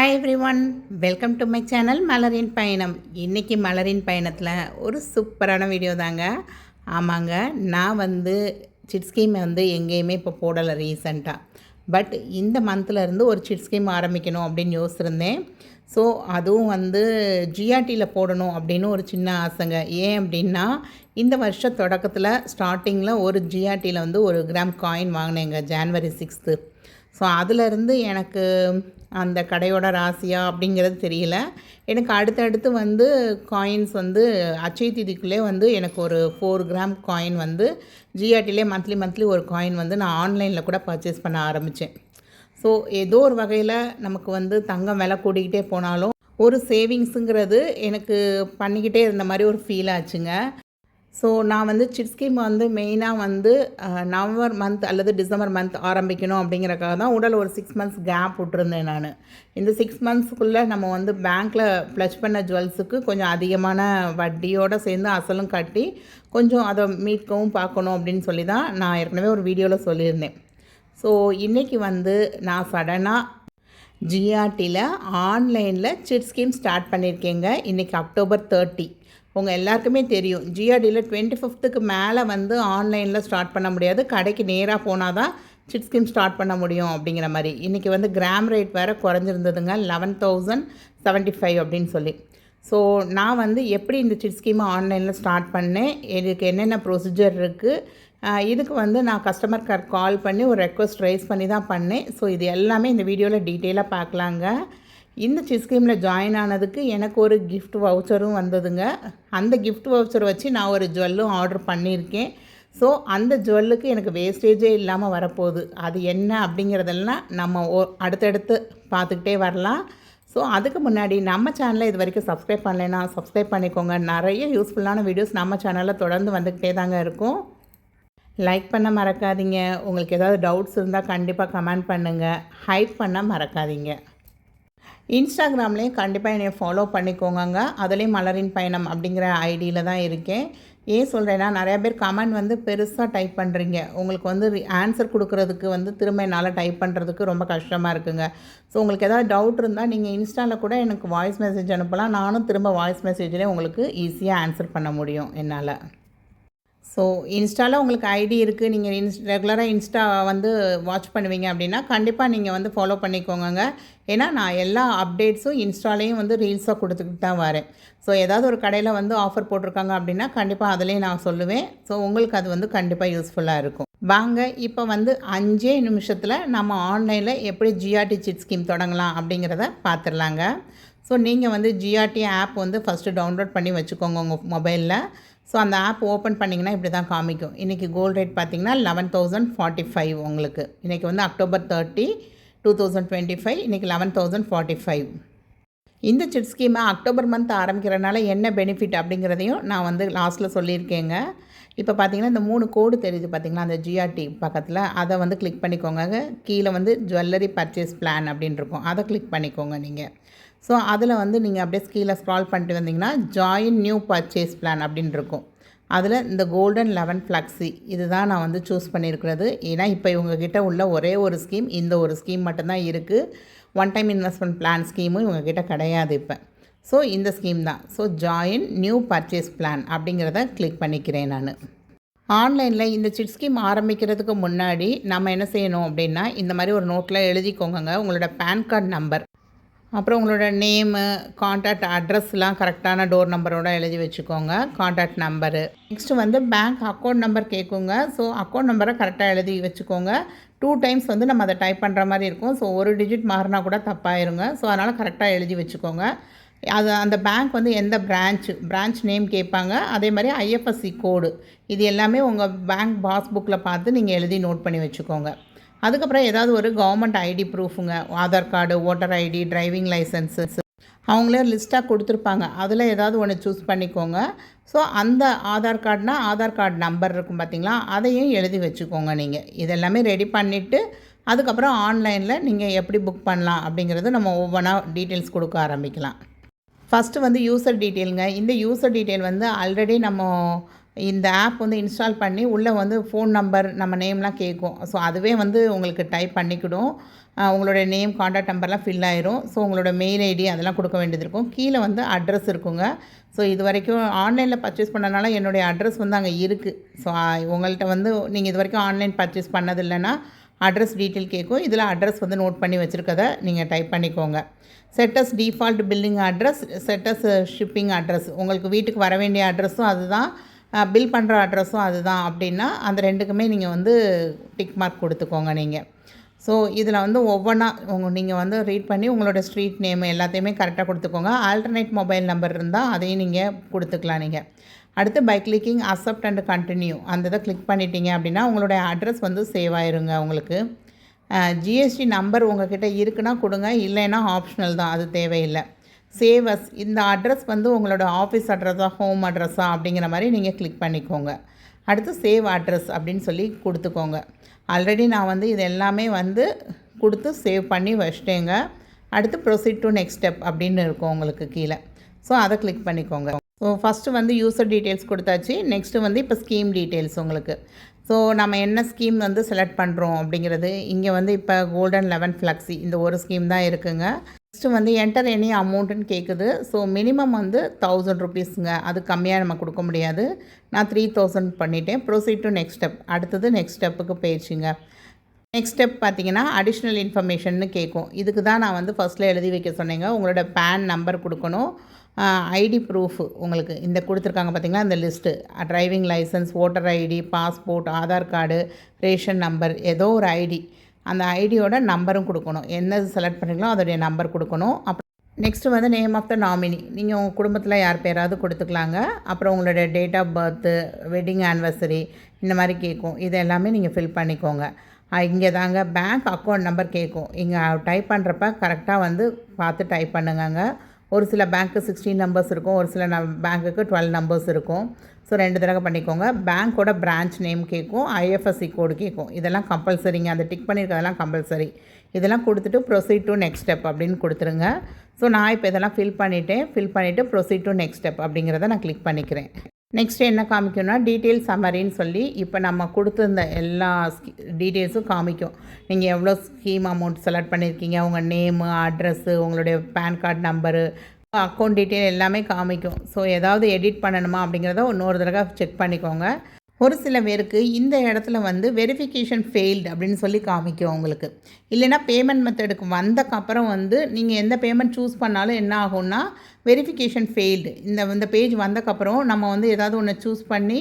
Hi every one, welcome to my channel மலரின் பயணம். இன்றைக்கி மலரின் பயணத்தில் ஒரு சூப்பரான வீடியோ தாங்க. ஆமாங்க, நான் சிட் ஸ்கீம் எங்கேயுமே இப்போ போடலை ரீசண்டாக. பட் இந்த மந்த்லேருந்து ஒரு சிட் ஸ்கீம் ஆரம்பிக்கணும் அப்படின்னு யோசிச்சிருந்தேன். ஸோ அதுவும் ஜிஆர்டியில் போடணும் அப்படின்னு ஒரு சின்ன ஆசைங்க. ஏன் அப்படின்னா, இந்த வருஷ தொடக்கத்தில் ஸ்டார்டிங்கில் ஒரு ஜிஆர்டியில் 1 கிராம் காயின் வாங்கினேங்க, ஜான்வரி 6. ஸோ அதிலருந்து எனக்கு அந்த கடையோட ராசியா அப்படிங்கிறது தெரியல. எனக்கு அடுத்தடுத்து காயின்ஸ் அச்சய தீதிக்குள்ளே எனக்கு ஒரு 4 கிராம் காயின் ஜிஆர்டிலே மந்த்லி ஒரு காயின் நான் ஆன்லைனில் கூட பர்ச்சேஸ் பண்ண ஆரம்பித்தேன். ஸோ ஏதோ ஒரு வகையில் நமக்கு தங்கம் விலை கூடிக்கிட்டே போனாலும் ஒரு சேவிங்ஸுங்கிறது எனக்கு பண்ணிக்கிட்டே இருந்த மாதிரி ஒரு ஃபீல் ஆச்சுங்க. ஸோ நான் சிட் ஸ்கீம் மெயினாக நவம்பர் மந்த் அல்லது டிசம்பர் மந்த் ஆரம்பிக்கணும் அப்படிங்கிறக்காக தான் உடல் ஒரு 6 மந்த்ஸ் கேப் விட்டுருந்தேன் நான். இந்த 6 மந்த்ஸுக்குள்ளே நம்ம பேங்க்கில் ப்ளச் பண்ண ஜுவல்ஸுக்கு கொஞ்சம் அதிகமான வட்டியோடு சேர்ந்து அசலும் கட்டி கொஞ்சம் அதை மீட்கவும் பார்க்கணும் அப்படின்னு சொல்லி தான் நான் ஏற்கனவே ஒரு வீடியோவில் சொல்லியிருந்தேன். ஸோ இன்றைக்கி நான் சடனாக ஜிஆர்டியில் ஆன்லைனில் சிட் ஸ்கீம் ஸ்டார்ட் பண்ணியிருக்கேங்க. இன்றைக்கி அக்டோபர் 30. உங்கள் எல்லாருக்குமே தெரியும், ஜிஆர்டியில் 25க்கு மேலே ஆன்லைனில் ஸ்டார்ட் பண்ண முடியாது. கடைக்கு நேராக போனால் தான் சிட் ஸ்கீம் ஸ்டார்ட் பண்ண முடியும் அப்படிங்கிற மாதிரி. இன்றைக்கி கிராம் ரேட் வேறு குறைஞ்சிருந்ததுங்க, 11,075 அப்படின்னு சொல்லி. ஸோ நான் எப்படி இந்த சிட் ஸ்கீமை ஆன்லைனில் ஸ்டார்ட் பண்ணேன், இதுக்கு என்னென்ன ப்ரொசீஜர் இருக்குது, இதுக்கு நான் கஸ்டமர் கேர் கால் பண்ணி ஒரு ரெக்வஸ்ட் ரைஸ் பண்ணி தான் பண்ணேன். ஸோ இது எல்லாமே இந்த வீடியோவில் டீட்டெயிலாக பார்க்கலாங்க. இந்த சிட் ஸ்கீமில் ஜாயின் ஆனதுக்கு எனக்கு ஒரு கிஃப்ட் வவுச்சரும் வந்ததுங்க. அந்த கிஃப்ட் வவுச்சர் வச்சு நான் ஒரு ஜுவல்லும் ஆர்டர் பண்ணியிருக்கேன். ஸோ அந்த ஜுவல்லுக்கு எனக்கு வேஸ்டேஜே இல்லாமல் வரப்போகுது. அது என்ன அப்படிங்கிறதெல்லாம் நம்ம அடுத்தடுத்து பார்த்துக்கிட்டே வரலாம். ஸோ அதுக்கு முன்னாடி நம்ம சேனலை இது வரைக்கும் சப்ஸ்கிரைப் பண்ணலைன்னா சப்ஸ்கிரைப் பண்ணிக்கோங்க. நிறைய யூஸ்ஃபுல்லான வீடியோஸ் நம்ம சேனலில் தொடர்ந்து வந்துக்கிட்டே தாங்க இருக்கும். லைக் பண்ண மறக்காதீங்க. உங்களுக்கு ஏதாவது டவுட்ஸ் இருந்தால் கண்டிப்பாக கமெண்ட் பண்ணுங்கள். ஹைப் பண்ண மறக்காதீங்க. இன்ஸ்டாகிராம்லேயும் கண்டிப்பாக என்னை ஃபாலோ பண்ணிக்கோங்க. அதுலேயும் மலரின் பயணம் அப்படிங்கிற ஐடியில் தான் இருக்கேன். ஏன் சொல்கிறேன்னா, நிறையா பேர் கமெண்ட் பெருசாக டைப் பண்ணுறீங்க. உங்களுக்கு ஆன்சர் கொடுக்குறதுக்கு திரும்ப என்னால் டைப் பண்ணுறதுக்கு ரொம்ப கஷ்டமாக இருக்குங்க. ஸோ உங்களுக்கு ஏதாவது டவுட் இருந்தால் நீங்கள் இன்ஸ்டாவில் கூட எனக்கு வாய்ஸ் மெசேஜ் அனுப்பலாம். நானும் திரும்ப வாய்ஸ் மெசேஜ்லேயே உங்களுக்கு ஈஸியாக ஆன்சர் பண்ண முடியும் என்னால். ஸோ இன்ஸ்டாவில் உங்களுக்கு ஐடி இருக்குது, நீங்கள் ரெகுலராக இன்ஸ்டா வாட்ச் பண்ணுவீங்க அப்படின்னா கண்டிப்பாக நீங்கள் ஃபாலோ பண்ணிக்கோங்க. ஏன்னா நான் எல்லா அப்டேட்ஸும் இன்ஸ்டாலேயும் ரீல்ஸாக கொடுத்துக்கிட்டு தான் வரேன். ஸோ ஏதாவது ஒரு கடையில் ஆஃபர் போட்டிருக்காங்க அப்படின்னா கண்டிப்பாக அதுலேயும் நான் சொல்லுவேன். ஸோ உங்களுக்கு அது கண்டிப்பாக யூஸ்ஃபுல்லாக இருக்கும். வாங்க இப்போ 5 நிமிஷத்தில் நம்ம ஆன்லைனில் எப்படி ஜிஆர்டி சிட் ஸ்கீம் தொடங்கலாம் அப்படிங்கிறத பார்த்துடலாங்க. ஸோ நீங்கள் ஜிஆர்டி ஆப் ஃபஸ்ட்டு டவுன்லோட் பண்ணி வச்சுக்கோங்க உங்கள் மொபைலில். ஸோ அந்த ஆப் ஓப்பன் பண்ணிங்கன்னா இப்படி தான் காமிக்கும். இன்றைக்கி கோல்டு ரேட் பார்த்திங்கன்னா 11,045 உங்களுக்கு. இன்றைக்கி அக்டோபர் 30, 2025. இன்றைக்கி 11,045. இந்த சிட் ஸ்கீமை அக்டோபர் மந்த் ஆரம்பிக்கிறனால என்ன பெனிஃபிட் அப்படிங்கிறதையும் நான் லாஸ்ட்டில் சொல்லியிருக்கேங்க. இப்போ பார்த்திங்கன்னா இந்த 3 கோடு தெரியுது பார்த்திங்களா, அந்த ஜிஆர்டி பக்கத்தில் அதை கிளிக் பண்ணிக்கோங்க. கீழே ஜுவல்லரி பர்ச்சேஸ் பிளான் அப்படின்னு இருக்கும், அதை கிளிக் பண்ணிக்கோங்க நீங்கள். ஸோ அதில் நீங்கள் அப்படியே கீழே ஸ்க்ரால் பண்ணிட்டு வந்தீங்கன்னா ஜாயின் நியூ பர்ச்சேஸ் பிளான் அப்படின்னு இருக்கும். அதில் இந்த கோல்டன் 11 ஃப்ளக்ஸி இது தான் நான் சூஸ் பண்ணியிருக்கிறது. ஏன்னா இப்போ இவங்கக்கிட்ட உள்ள ஒரே ஒரு ஸ்கீம், இந்த ஒரு ஸ்கீம் மட்டும்தான் இருக்குது. ஒன் டைம் இன்வெஸ்ட்மெண்ட் பிளான் ஸ்கீமும் இவங்கக்கிட்ட கிடையாது இப்போ. ஸோ இந்த ஸ்கீம் தான். So join new purchase plan அப்படிங்கிறத கிளிக் பண்ணிக்கிறேன் நான். ஆன்லைனில் இந்த சிட் ஸ்கீம் ஆரம்பிக்கிறதுக்கு முன்னாடி நம்ம என்ன செய்யணும் அப்படின்னா, இந்த மாதிரி ஒரு நோட்டில் எழுதிக்கோங்க. உங்களோட பேன் கார்டு நம்பர், அப்புறம் உங்களோட நேமு, கான்டாக்ட் அட்ரஸ்லாம் கரெக்டான டோர் நம்பரோடு எழுதி வச்சுக்கோங்க. Contact number, next bank account number கேட்குங்க. ஸோ அக்கௌண்ட் நம்பரை கரெக்டாக எழுதி வச்சுக்கோங்க. 2 டைம்ஸ் நம்ம அதை டைப் பண்ணுற மாதிரி இருக்கும். ஸோ ஒரு டிஜிட் மாறினா கூட தப்பாயிருங்க. ஸோ அதனால் கரெக்டாக எழுதி வச்சுக்கோங்க. அது அந்த பேங்க் எந்த பிரான்ச் நேம் கேட்பாங்க. அதே மாதிரி ஐஎஃப்எஸ்சி கோடு, இது எல்லாமே உங்கள் பேங்க் பாஸ்புக்கில் பார்த்து நீங்கள் எழுதி நோட் பண்ணி வச்சுக்கோங்க. அதுக்கப்புறம் ஏதாவது ஒரு கவர்மெண்ட் ஐடி ப்ரூஃபுங்க, Aadhaar card, voter ID, driving license, அவங்களே லிஸ்ட்டாக கொடுத்துருப்பாங்க. அதில் ஏதாவது ஒன்று சூஸ் பண்ணிக்கோங்க. ஸோ அந்த ஆதார் கார்டுனா ஆதார் கார்டு நம்பர் இருக்கும் பார்த்திங்களா, அதையும் எழுதி வச்சுக்கோங்க நீங்கள். இதெல்லாமே ரெடி பண்ணிவிட்டு அதுக்கப்புறம் ஆன்லைனில் நீங்கள் எப்படி புக் பண்ணலாம் அப்படிங்கிறது நம்ம ஒவ்வொன்றா டீட்டெயில்ஸ் கொடுக்க ஆரம்பிக்கலாம். ஃபஸ்ட்டு யூசர் டீட்டெயிலுங்க. இந்த யூசர் டீட்டெயில் ஆல்ரெடி நம்ம இந்த ஆப் வந்து இன்ஸ்டால் பண்ணி உள்ளே வந்து ஃபோன் நம்பர் நம்ம நேம்லாம் கேட்கும். ஸோ அதுவே வந்து உங்களுக்கு டைப் பண்ணிக்கிடும். உங்களுடைய நேம், கான்டாக்ட் நம்பர்லாம் ஃபில் ஆயிரும். ஸோ உங்களோட மெயில் ஐடி அதெல்லாம் கொடுக்க வேண்டியது இருக்கும். கீழே வந்து அட்ரஸ் இருக்குங்க. ஸோ இது வரைக்கும் ஆன்லைனில் பர்ச்சேஸ் பண்ணனால என்னுடைய அட்ரஸ் வந்து அங்கே இருக்குது. ஸோ உங்கள்கிட்ட வந்து நீங்கள் இது வரைக்கும் ஆன்லைன் பர்ச்சேஸ் பண்ணது இல்லைன்னா அட்ரஸ் டீட்டெயில் கேட்கும். இதில் அட்ரஸ் வந்து நோட் பண்ணி வச்சுருக்கதை நீங்கள் டைப் பண்ணிக்கோங்க. Set as default billing address, set as shipping address. உங்களுக்கு வீட்டுக்கு வர வேண்டிய அட்ரஸும் அதுதான், பில் பண்ணுற அட்ரஸும் அதுதான் அப்படின்னா அந்த ரெண்டுக்குமே நீங்கள் வந்து டிக் மார்க் கொடுத்துக்கோங்க நீங்கள். ஸோ இதில் வந்து ஒவ்வொன்றா நீங்கள் வந்து ரீட் பண்ணி உங்களோட ஸ்ட்ரீட் நேம் எல்லாத்தையுமே கரெக்டாக கொடுத்துக்கோங்க. ஆல்டர்னேட் மொபைல் நம்பர் இருந்தால் அதையும் நீங்கள் கொடுத்துக்கலாம் நீங்கள். அடுத்து by clicking accept and continue அந்த இதை கிளிக் பண்ணிட்டீங்க அப்படின்னா உங்களுடைய அட்ரஸ் வந்து சேவ் ஆயிருங்க உங்களுக்கு. ஜிஎஸ்டி நம்பர் உங்கள்கிட்ட இருக்குன்னா கொடுங்க, இல்லைன்னா ஆப்ஷனல் தான், அது தேவையில்லை. சேவ் அஸ் இந்த அட்ரஸ் வந்து உங்களோட ஆஃபீஸ் அட்ரஸா ஹோம் அட்ரஸா அப்படிங்கிற மாதிரி நீங்கள் கிளிக் பண்ணிக்கோங்க. அடுத்து சேவ் அட்ரஸ் அப்படின்னு சொல்லி கொடுத்துக்கோங்க. ஆல்ரெடி நான் வந்து இது எல்லாமே வந்து கொடுத்து சேவ் பண்ணி வச்சிட்டேங்க. அடுத்து ப்ரொசீட் டு நெக்ஸ்ட் ஸ்டெப் அப்படின்னு இருக்கும் உங்களுக்கு கீழே. ஸோ அதை கிளிக் பண்ணிக்கோங்க. ஸோ ஃபஸ்ட்டு வந்து யூசர் டீட்டெயில்ஸ் கொடுத்தாச்சு. நெக்ஸ்ட்டு வந்து இப்போ ஸ்கீம் டீட்டெயில்ஸ் உங்களுக்கு. ஸோ நம்ம என்ன ஸ்கீம் வந்து செலக்ட் பண்ணுறோம் அப்படிங்கிறது இங்கே வந்து இப்போ கோல்டன் 11 ஃப்ளெக்ஸி இந்த ஒரு ஸ்கீம் தான் இருக்குங்க. நெக்ஸ்ட்டு வந்து என்டர் எனி அமௌண்ட்டுன்னு கேட்குது. ஸோ மினிமம் வந்து 1000 ருபீஸுங்க, அது கம்மியாக நம்ம கொடுக்க முடியாது. நான் 3000 பண்ணிட்டேன். Proceed to next step. அடுத்தது நெக்ஸ்ட் ஸ்டெப்புக்கு போயிடுச்சுங்க. நெக்ஸ்ட் ஸ்டெப் பார்த்தீங்கன்னா அடிஷ்னல் இன்ஃபர்மேஷன்னு கேட்கும். இதுக்கு தான் நான் வந்து ஃபஸ்ட்டில் எழுதி வைக்க சொன்னேங்க. உங்களோட பேன் நம்பர் கொடுக்கணும், ஐடி ப்ரூஃப் உங்களுக்கு இந்த கொடுத்துருக்காங்க பார்த்தீங்களா இந்த list, driving licence, voter ID, passport, Aadhaar card, ration number, ஏதோ ஒரு ஐடி, அந்த ஐடியோட நம்பரும் கொடுக்கணும். என்ன செலக்ட் பண்ணுறீங்களோ அதோடைய நம்பர் கொடுக்கணும். அப்புறம் நெக்ஸ்ட்டு வந்து நேம் ஆஃப் த நாமினி, நீங்கள் உங்கள் குடும்பத்தில் யார் பேராவது கொடுத்துக்கலாங்க. அப்புறம் உங்களுடைய date of birth, wedding anniversary இந்த மாதிரி கேட்கும். இது எல்லாமே நீங்கள் ஃபில் பண்ணிக்கோங்க. இங்கே தாங்க பேங்க் அக்கௌண்ட் நம்பர் கேட்கும். இங்கே டைப் பண்ணுறப்ப கரெக்டாக வந்து பார்த்து டைப் பண்ணுங்கங்க. ஒரு சில பேங்க்கு 16 நம்பர்ஸ் இருக்கும், ஒரு சில பேங்க்குக்கு 12 நம்பர்ஸ் இருக்கும். ஸோ 2 தடவை பண்ணிக்கோங்க. பேங்க்கோட பிரான்ச் நேம் கேட்கும், ஐஎஃப்எஸ்சி கோடு கேட்கும். இதெல்லாம் கம்பல்சரிங்க, அந்த டிக் பண்ணியிருக்கிறதெல்லாம் கம்பல்சரி. இதெல்லாம் கொடுத்துட்டு ப்ரொசீட் டு நெக்ஸ்ட் ஸ்டெப் அப்படின்னு கொடுத்துருங்க. ஸோ நான் இப்போ இதெல்லாம் ஃபில் பண்ணிவிட்டு ப்ரொசீட் டு நெக்ஸ்ட் ஸ்டெப் அப்படிங்கிறத நான் கிளிக் பண்ணிக்கிறேன். நெக்ஸ்ட்டு என்ன காமிக்கும்னா டீட்டெயில் சம்மரின்னு சொல்லி இப்போ நம்ம கொடுத்துருந்த எல்லா டீட்டெயில்ஸும் காமிக்கும். நீங்கள் எவ்வளோ ஸ்கீம் அமௌண்ட் செலக்ட் பண்ணியிருக்கீங்க, உங்கள் நேமு, அட்ரஸ்ஸு, உங்களுடைய PAN card number, account detail எல்லாமே காமிக்கும். ஸோ ஏதாவது எடிட் பண்ணணுமா அப்படிங்கிறத இன்னொரு தடவை செக் பண்ணிக்கோங்க. ஒரு சில பேருக்கு இந்த இடத்துல வந்து வெரிஃபிகேஷன் ஃபெயில்டு அப்படின்னு சொல்லி காமிக்கும் உங்களுக்கு. இல்லைனா பேமெண்ட் மெத்தடுக்கு வந்தக்கப்புறம் வந்து நீங்கள் எந்த பேமெண்ட் சூஸ் பண்ணாலும் என்ன ஆகும்னா வெரிஃபிகேஷன் ஃபெயில்டு இந்த பேஜ் வந்தக்கப்புறம் நம்ம வந்து ஏதாவது ஒன்று சூஸ் பண்ணி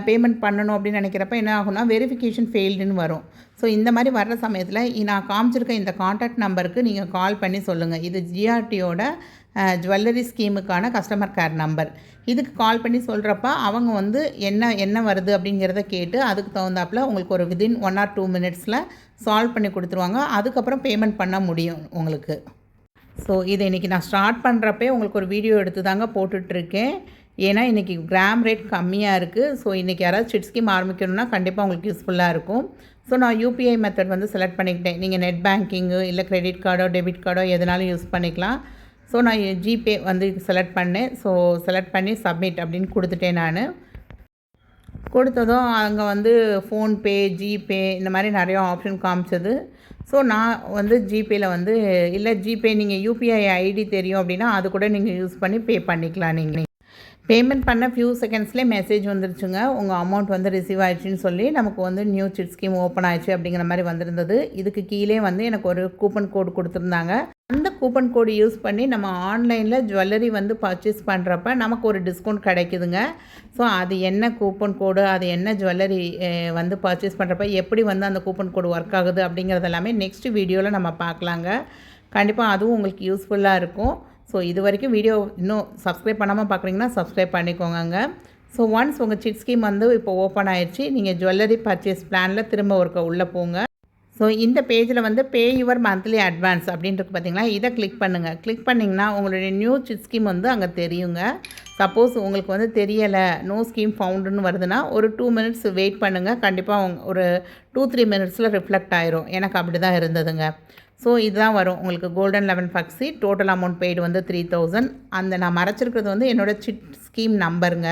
பேமெண்ட் பண்ணணும் அப்படின்னு நினைக்கிறப்ப என்ன ஆகும்னா வெரிஃபிகேஷன் ஃபெயில்டுன்னு வரும். ஸோ இந்த மாதிரி வர்ற சமயத்தில் நான் காமிச்சிருக்க இந்த கான்டாக்ட் நம்பருக்கு நீங்கள் கால் பண்ணி சொல்லுங்கள். இது ஜிஆர்டியோட ஜுவல்லரி ஸ்கீமுக்கான கஸ்டமர் கேர் நம்பர். இதுக்கு கால் பண்ணி சொல்கிறப்ப அவங்க வந்து என்ன வருது அப்படிங்கிறத கேட்டு அதுக்கு தகுந்தாப்பில் உங்களுக்கு ஒரு வித்தின் 1 or 2 மினிட்ஸில் சால்வ் பண்ணி கொடுத்துருவாங்க. அதுக்கப்புறம் பேமெண்ட் பண்ண முடியும் உங்களுக்கு. ஸோ இதை இன்றைக்கி நான் ஸ்டார்ட் பண்ணுறப்பே உங்களுக்கு ஒரு வீடியோ எடுத்து தாங்க போட்டுட்ருக்கேன். ஏன்னா இன்றைக்கி கிராம் ரேட் கம்மியாக இருக்குது. ஸோ இன்றைக்கி யாராவது சிட் ஸ்கீம் ஆரம்பிக்கணும்னா கண்டிப்பாக உங்களுக்கு யூஸ்ஃபுல்லாக இருக்கும். ஸோ நான் யூபிஐ மெத்தட் வந்து செலக்ட் பண்ணிக்கிட்டேன். நீங்கள் நெட் பேங்கிங்கு இல்லை கிரெடிட் கார்டோ டெபிட் கார்டோ எதுனாலும் யூஸ் பண்ணிக்கலாம். ஸோ நான் ஜிபே வந்து செலக்ட் பண்ணேன். ஸோ செலக்ட் பண்ணி சப்மிட் அப்படின்னு கொடுத்துட்டேன். நான் கொடுத்ததும் அங்கே வந்து ஃபோன்பே, ஜிபே இந்த மாதிரி நிறைய ஆப்ஷன் காமிச்சது. ஸோ நான் வந்து ஜிபேயில் வந்து இல்லை ஜிபே நீங்கள் யூபிஐ ஐடி தெரியும் அப்படின்னா அது கூட நீங்கள் யூஸ் பண்ணி பே பண்ணிக்கலாம். நீங்கள் பேமெண்ட் பண்ண ஃபியூ செகண்ட்ஸ்லேயே மெசேஜ் வந்துருச்சுங்க, உங்கள் அமௌண்ட் வந்து ரிசீவ் ஆகிடுச்சின்னு சொல்லி. நமக்கு வந்து நியூ சிட் ஸ்கீம் ஓப்பன் ஆயிடுச்சு அப்படிங்கிற மாதிரி வந்திருந்தது. இதுக்கு கீழே வந்து எனக்கு ஒரு கூப்பன் கோடு கொடுத்துருந்தாங்க. அந்த கூப்பன் கோடு யூஸ் பண்ணி நம்ம ஆன்லைனில் ஜுவல்லரி வந்து பர்ச்சேஸ் பண்ணுறப்ப நமக்கு ஒரு டிஸ்கவுண்ட் கிடைக்குதுங்க. ஸோ அது என்ன கூப்பன் கோடு, அது என்ன ஜுவல்லரி வந்து பர்ச்சேஸ் பண்ணுறப்ப எப்படி வந்து அந்த கூப்பன் கோடு ஒர்க் ஆகுது அப்படிங்கிறது எல்லாமே நெக்ஸ்ட் வீடியோவில் நம்ம பார்க்கலாங்க. கண்டிப்பாக அதுவும் உங்களுக்கு யூஸ்ஃபுல்லாக இருக்கும். ஸோ இது வரைக்கும் வீடியோ இன்னும் சப்ஸ்கிரைப் பண்ணாமல் பார்க்குறீங்கன்னா சப்ஸ்கிரைப் பண்ணிக்கோங்க. ஸோ ஒன்ஸ் உங்கள் சிட் ஸ்கீம் வந்து இப்போ ஓப்பன் ஆயிடுச்சு. நீங்கள் ஜுவல்லரி பர்ச்சேஸ் பிளானில் திரும்ப ஒருக்க உள்ளே போங்க. ஸோ இந்த பேஜில் வந்து பே யுவர் மந்த்லி அட்வான்ஸ் அப்படின்ட்டு பார்த்தீங்களா, இதை கிளிக் பண்ணுங்கள். கிளிக் பண்ணிங்கன்னா உங்களுடைய நியூ சிட் ஸ்கீம் வந்து அங்கே தெரியுங்க. சப்போஸ் உங்களுக்கு வந்து தெரியலை, நோ ஸ்கீம் ஃபவுண்டுன்னு வருதுன்னா ஒரு 2 மினிட்ஸ் வெயிட் பண்ணுங்கள். கண்டிப்பாக ஒரு 2-3 மினிட்ஸில் ரிஃப்ளெக்ட் ஆயிரும். எனக்கு அப்படி தான் இருந்ததுங்க. ஸோ இதுதான் வரும் உங்களுக்கு golden 11 flexi. Total amount paid வந்து 3000. அந்த நான் மறைச்சிருக்கிறது வந்து என்னோடய சிட் ஸ்கீம் நம்பருங்க.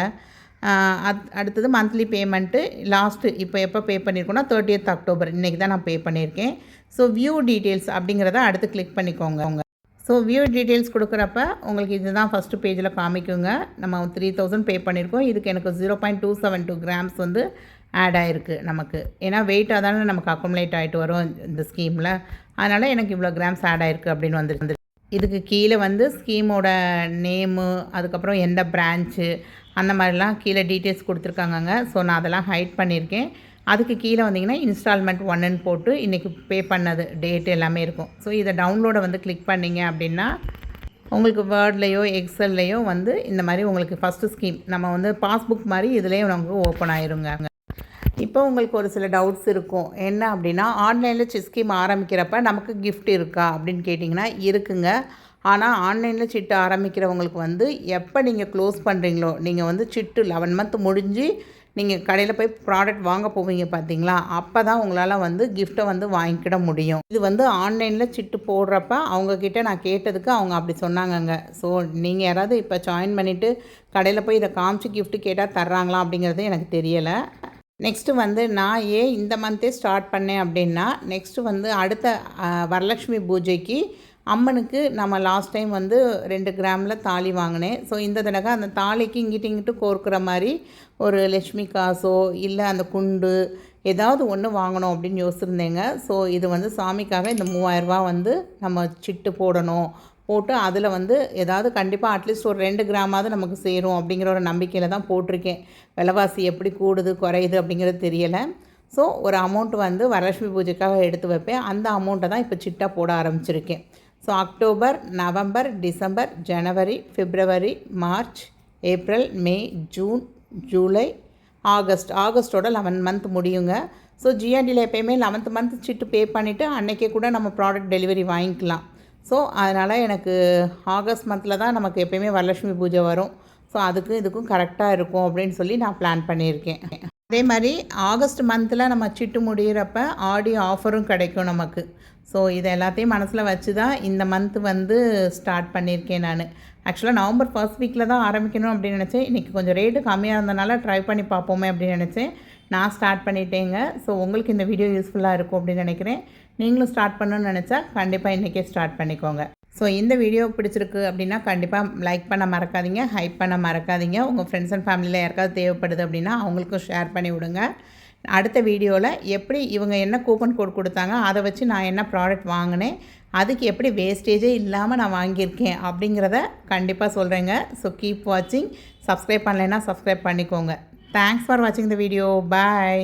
அடுத்தது மந்த்லி பேமெண்ட்டு லாஸ்ட்டு இப்போ எப்போ பே பண்ணியிருக்கோன்னா 30th அக்டோபர் இன்றைக்கி தான் நான் பே பண்ணியிருக்கேன். ஸோ வியூ டீட்டெயில்ஸ் அப்படிங்கிறத அடுத்து கிளிக் பண்ணிக்கோங்க. ஸோ வியூ டீட்டெயில்ஸ் கொடுக்குறப்ப உங்களுக்கு இதுதான் ஃபஸ்ட்டு பேஜில் காமிக்குங்க. நம்ம 3000 பே பண்ணியிருக்கோம். இதுக்கு எனக்கு 0.272 கிராம்ஸ் வந்து ஆட் ஆகிருக்கு நமக்கு. ஏன்னா வெயிட்டாக தானே நமக்கு அக்குமுலேட் ஆகிட்டு வரும் இந்த ஸ்கீமில். அதனால் எனக்கு இவ்வளோ கிராம்ஸ் ஆட் ஆகிருக்கு அப்படின்னு வந்துருக்கு. இதுக்கு கீழே வந்து ஸ்கீமோட நேமு, அதுக்கப்புறம் எந்த பிரான்ச்சு, அந்த மாதிரிலாம் கீழே டீட்டெயில்ஸ் கொடுத்துருக்காங்கங்க. ஸோ நான் அதெல்லாம் ஹைட் பண்ணியிருக்கேன். அதுக்கு கீழே வந்தீங்கன்னா இன்ஸ்டால்மெண்ட் 1ன்னு போட்டு இன்றைக்கி பே பண்ணது டேட் எல்லாமே இருக்கும். ஸோ இதை டவுன்லோடை வந்து கிளிக் பண்ணிங்க அப்படின்னா உங்களுக்கு வேர்ட்லேயோ எக்ஸல்லையோ வந்து இந்த மாதிரி உங்களுக்கு ஃபஸ்ட்டு ஸ்கீம் நம்ம வந்து பாஸ்புக் மாதிரி இதுலேயே நமக்கு ஓப்பன் ஆயிருங்க. இப்போ உங்களுக்கு ஒரு சில டவுட்ஸ் இருக்கும். என்ன அப்படின்னா ஆன்லைனில் செஸ் ஸ்கீம் ஆரம்பிக்கிறப்ப நமக்கு கிஃப்ட் இருக்கா அப்படின்னு கேட்டிங்கன்னா இருக்குங்க. ஆனால் ஆன்லைனில் சிட்டு ஆரம்பிக்கிறவங்களுக்கு வந்து எப்போ நீங்கள் க்ளோஸ் பண்ணுறீங்களோ, நீங்கள் வந்து சிட்டு 11 மந்த் முடிஞ்சு நீங்கள் கடையில் போய் ப்ராடக்ட் வாங்க போவீங்க பார்த்தீங்களா, அப்போ தான் உங்களால் வந்து கிஃப்ட்டை வந்து வாங்கிக்கிட முடியும். இது வந்து ஆன்லைனில் சிட்டு போடுறப்ப அவங்கக்கிட்ட நான் கேட்டதுக்கு அவங்க அப்படி சொன்னாங்கங்க. ஸோ நீங்கள் யாராவது இப்போ ஜாயின் பண்ணிவிட்டு கடையில் போய் இதை காமிச்சு கிஃப்ட்டு கேட்டால் தர்றாங்களா அப்படிங்கிறது எனக்கு தெரியலை. நெக்ஸ்ட்டு வந்து நான் ஏன் இந்த மந்த்தே ஸ்டார்ட் பண்ணேன் அப்படின்னா, நெக்ஸ்ட்டு வந்து அடுத்த வரலட்சுமி பூஜைக்கு அம்மனுக்கு நம்ம லாஸ்ட் டைம் வந்து 2 கிராமில் தாலி வாங்கினேன். ஸோ இந்த தடவை அந்த தாலிக்கு இங்கிட்டு கோர்க்குற மாதிரி ஒரு லட்சுமி காசோ இல்லை அந்த குண்டு ஏதாவது ஒன்று வாங்கணும் அப்படின்னு யோசிச்சிருந்தேங்க. ஸோ இது வந்து சாமிக்காக இந்த 3000 வந்து நம்ம சிட்டு போட்டு அதில் வந்து ஏதாவது கண்டிப்பாக அட்லீஸ்ட் ஒரு 2 கிராமாவது நமக்கு சேரும் அப்படிங்கிற ஒரு நம்பிக்கையில் தான் போட்டிருக்கேன். விலைவாசி எப்படி கூடுது குறையுது அப்படிங்கிறது தெரியலை. ஸோ ஒரு அமௌண்ட் வந்து வரலட்சுமி பூஜைக்காக எடுத்து வைப்பேன். அந்த அமௌண்ட்டை தான் இப்போ சிட்டாக போட ஆரம்பிச்சிருக்கேன். ஸோ அக்டோபர், நவம்பர், டிசம்பர், ஜனவரி, பிப்ரவரி, மார்ச், ஏப்ரல், மே, ஜூன், ஜூலை, ஆகஸ்ட்டோட 11 மந்த் முடியுங்க. ஸோ ஜிஆர்டியில் எப்போயுமே 11th மந்த் சிட்டு பே பண்ணிவிட்டு அன்றைக்கே கூட நம்ம ப்ராடக்ட் டெலிவரி வாங்கிக்கலாம். ஸோ அதனால் எனக்கு ஆகஸ்ட் மந்தில் தான் நமக்கு எப்போயுமே வரலட்சுமி பூஜை வரும். ஸோ அதுக்கும் இதுக்கும் கரெக்டாக இருக்கும் அப்படின்னு சொல்லி நான் பிளான் பண்ணியிருக்கேன். அதே மாதிரி ஆகஸ்ட் மந்தில் நம்ம சிட்டு முடிகிறப்ப ஆடி ஆஃபரும் கிடைக்கும் நமக்கு. ஸோ இது எல்லாத்தையும் மனசில் வச்சு தான் இந்த மந்த்து வந்து ஸ்டார்ட் பண்ணியிருக்கேன் நான். ஆக்சுவலாக நவம்பர் ஃபர்ஸ்ட் வீக்கில் தான் ஆரம்பிக்கணும் அப்படின்னு நினச்சேன். இன்றைக்கி கொஞ்சம் ரேட்டு கம்மியாக இருந்தனால ட்ரை பண்ணி பார்ப்போமே அப்படின்னு நினச்சேன். நான் ஸ்டார்ட் பண்ணிட்டேங்க. ஸோ உங்களுக்கு இந்த வீடியோ யூஸ்ஃபுல்லாக இருக்கும் அப்படின்னு நினைக்கிறேன். நீங்களும் ஸ்டார்ட் பண்ணணும்னு நினச்சா கண்டிப்பாக இன்றைக்கே ஸ்டார்ட் பண்ணிக்கோங்க. ஸோ இந்த வீடியோ பிடிச்சிருக்கு அப்படின்னா கண்டிப்பாக லைக் பண்ண மறக்காதீங்க, ஹைப் பண்ண மறக்காதீங்க. உங்கள் ஃப்ரெண்ட்ஸ் அண்ட் ஃபேமிலியில் யாருக்காவது தேவைப்படுது அப்படின்னா அவங்களுக்கும் ஷேர் பண்ணி விடுங்க. அடுத்த வீடியோவில் எப்படி இவங்க என்ன கூப்பன் கோட் கொடுத்தாங்க, அதை வச்சு நான் என்ன ப்ராடக்ட் வாங்கினேன், அதுக்கு எப்படி வேஸ்டேஜே இல்லாமல் நான் வாங்கியிருக்கேன் அப்படிங்கிறத கண்டிப்பாக சொல்கிறேங்க. ஸோ கீப் வாட்சிங். சப்ஸ்கிரைப் பண்ணலைன்னா சப்ஸ்கிரைப் பண்ணிக்கோங்க. தேங்க்ஸ் ஃபார் வாட்சிங் த வீடியோ. பாய்.